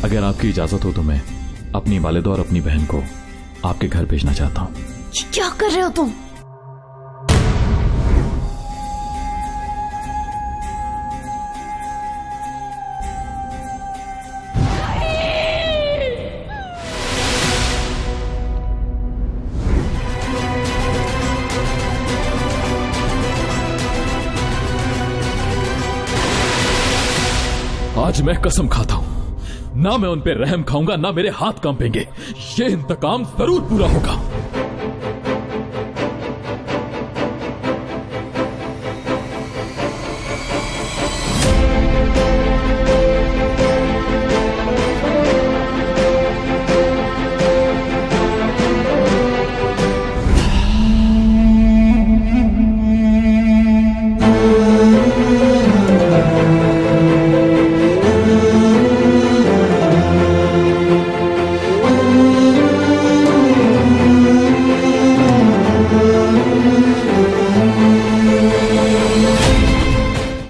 अगर आपकी इजाजत हो तो मैं अपनी वालिदा और अपनी बहन को आपके घर भेजना चाहता हूं। क्या कर रहे हो तुम? आज मैं कसम खाता हूं, ना मैं उन पे रहम खाऊंगा, ना मेरे हाथ कांपेंगे। ये इंतकाम जरूर पूरा होगा।